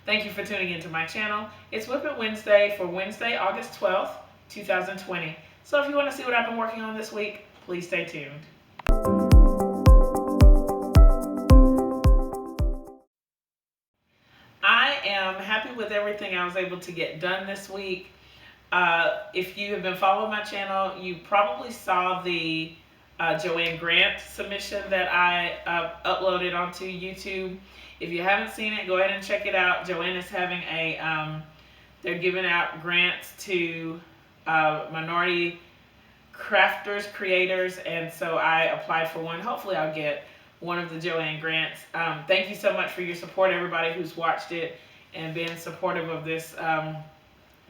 Thank you for tuning into my channel. It's WIP It Wednesday for Wednesday, August 12th, 2020. So if you want to see what I've been working on this week, please stay tuned. I am happy with everything I was able to get done this week. If you have been following my channel, you probably saw the Joanne Grant submission that I uploaded onto YouTube. If you haven't seen it, go ahead and check it out. Joanne is having they're giving out grants to minority crafters, creators, and so I applied for one. Hopefully I'll get one of the Joanne grants. Thank you so much for your support, everybody who's watched it and been supportive of this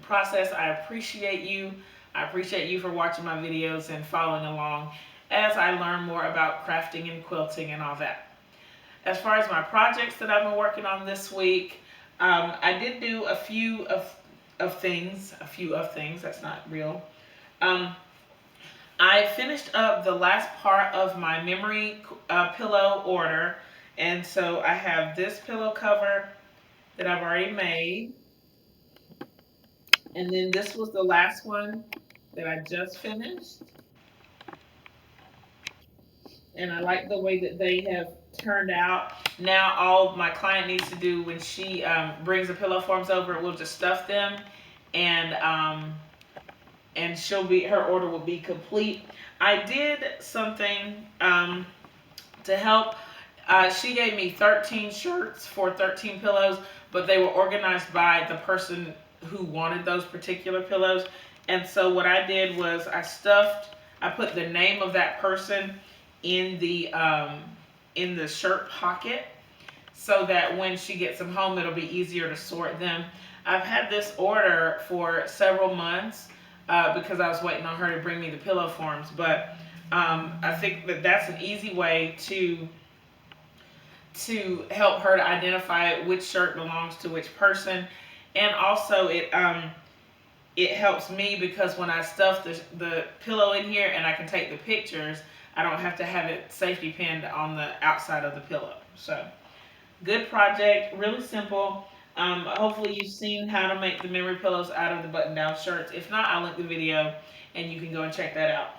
process. I appreciate you. I appreciate you for watching my videos and following along as I learn more about crafting and quilting and all that. As far as my projects that I've been working on this week, I did do a few of things, that's not real. I finished up the last part of my memory pillow order, and so I have this pillow cover that I've already made, and then this was the last one that I just finished, and I like the way that they have turned out. Now all my client needs to do when she brings the pillow forms over, we'll just stuff them, and her order will be complete. I did something to help. She gave me 13 shirts for 13 pillows, but they were organized by the person who wanted those particular pillows. And so what I did was I put the name of that person in the shirt pocket, so that when she gets them home, it'll be easier to sort them. I've had this order for several months because I was waiting on her to bring me the pillow forms, but I think that that's an easy way to help her to identify which shirt belongs to which person. And also it helps me because when I stuff the pillow in here and I can take the pictures, I don't have to have it safety pinned on the outside of the pillow. So good project, really simple. Hopefully you've seen how to make the memory pillows out of the button-down shirts. If not, I'll link the video and you can go and check that out.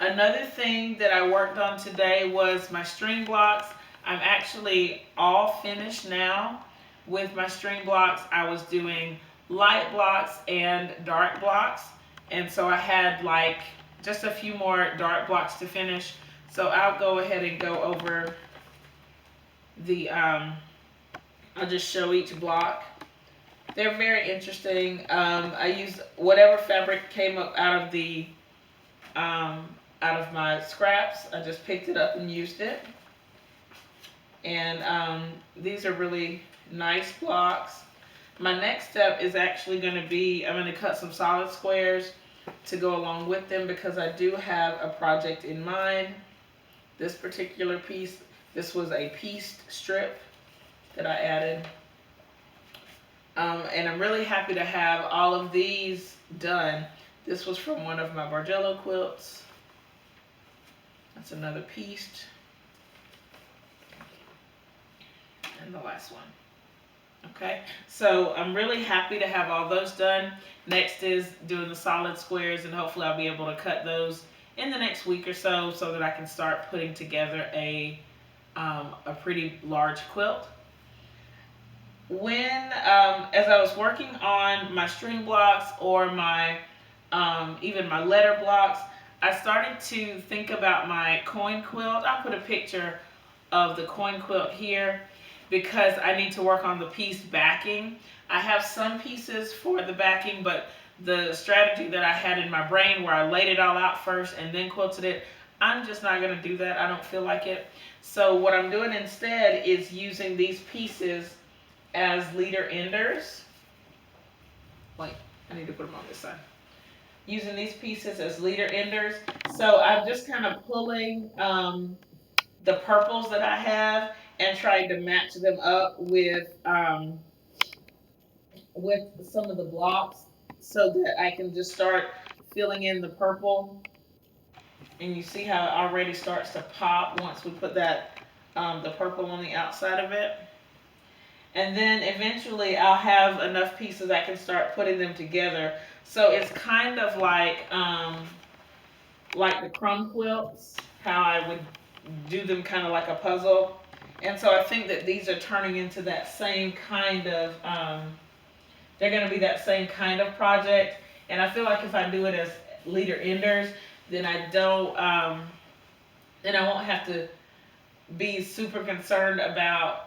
Another thing that I worked on today was my string blocks. I'm actually all finished now with my string blocks. I was doing light blocks and dark blocks, and so I had like just a few more dark blocks to finish. So I'll go ahead and go over the I'll just show each block. They're very interesting. I used whatever fabric came up out of my scraps. I just picked it up and used it. And these are really nice blocks. My next step is actually going to be, I'm going to cut some solid squares to go along with them because I do have a project in mind. This particular piece, this was a pieced strip that I added. And I'm really happy to have all of these done. This was from one of my Bargello quilts. That's another pieced. And the last one. Okay, so I'm really happy to have all those done. Next is doing the solid squares, and hopefully I'll be able to cut those in the next week or so that I can start putting together a pretty large quilt. When as I was working on my string blocks or my even my letter blocks, I started to think about my coin quilt. I'll put a picture of the coin quilt here because I need to work on the piece backing. I have some pieces for the backing, but the strategy that I had in my brain where I laid it all out first and then quilted it, I'm just not going to do that. I don't feel like it. So what I'm doing instead is using these pieces as leader enders. Wait, I need to put them on this side. Using these pieces as leader enders. So I'm just kind of pulling the purples that I have and trying to match them up with some of the blocks so that I can just start filling in the purple. And you see how it already starts to pop once we put that the purple on the outside of it. and then eventually I'll have enough pieces I can start putting them together. So it's kind of like the crumb quilts, how I would do them kind of like a puzzle. And so I think that these are turning into that same kind of, they're going to be that same kind of project. And I feel like if I do it as leader enders, then then I won't have to be super concerned about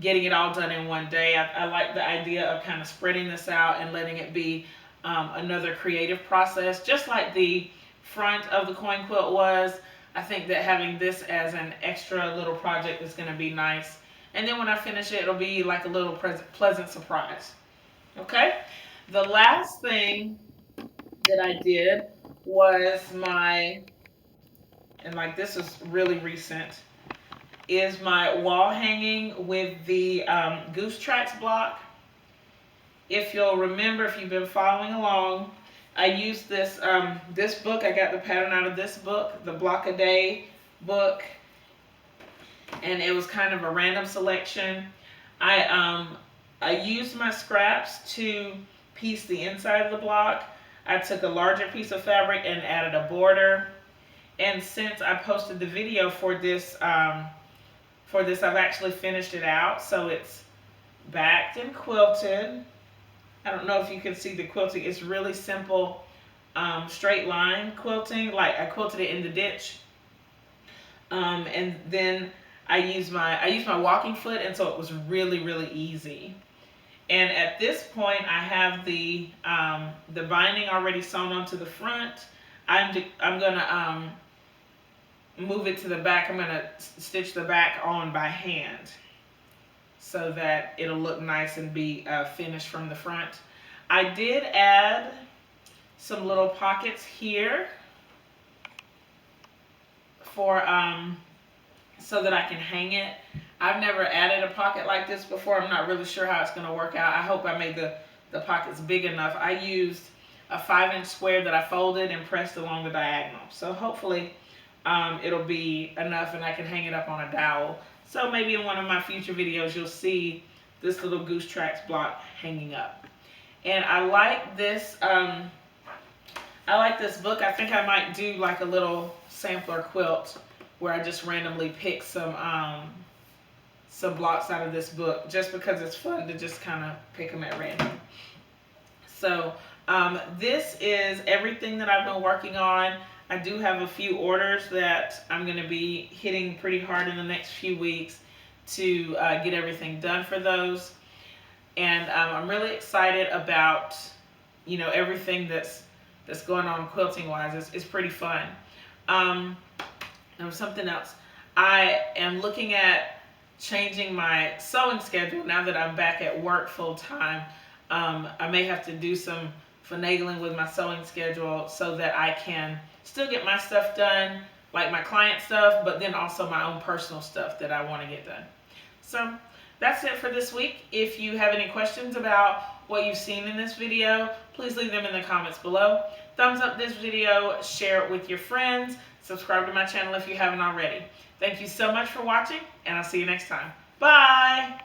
getting it all done in one day. I like the idea of kind of spreading this out and letting it be another creative process, just like the front of the coin quilt was. I think that having this as an extra little project is going to be nice. And then when I finish it, it'll be like a little pleasant surprise. Okay? The last thing that I did was and like this is really recent, is my wall hanging with the Goose Tracks block. If you'll remember, if you've been following along, I used this book. I got the pattern out of this book, the Block a Day book, and it was kind of a random selection. I used my scraps to piece the inside of the block. I took a larger piece of fabric and added a border. And since I posted the video for this, I've actually finished it out. So it's backed and quilted. I don't know if you can see the quilting. It's really simple, straight line quilting. Like I quilted it in the ditch, and then I used my walking foot, and so it was really easy. And at this point, I have the binding already sewn onto the front. I'm gonna move it to the back. I'm gonna stitch the back on by hand, so that it'll look nice and be finished from the front. I did add some little pockets here for so that I can hang it. I've never added a pocket like this before. I'm not really sure how it's going to work out. I hope I made the pockets big enough. I used a 5-inch square that I folded and pressed along the diagonal. So hopefully it'll be enough and I can hang it up on a dowel. So maybe in one of my future videos you'll see this little Goose Tracks block hanging up. And I like this book. I think I might do like a little sampler quilt where I just randomly pick some blocks out of this book, just because it's fun to just kind of pick them at random. So this is everything that I've been working on. I do have a few orders that I'm going to be hitting pretty hard in the next few weeks to get everything done for those. And I'm really excited about, everything that's going on quilting wise. It's pretty fun. And something else. I am looking at changing my sewing schedule now that I'm back at work full time. I may have to do some finagling with my sewing schedule so that I can still get my stuff done, like my client stuff, but then also my own personal stuff that I want to get done. So that's it for this week. If you have any questions about what you've seen in this video, please leave them in the comments below. Thumbs up this video, share it with your friends, subscribe to my channel if you haven't already. Thank you so much for watching, and I'll see you next time. Bye!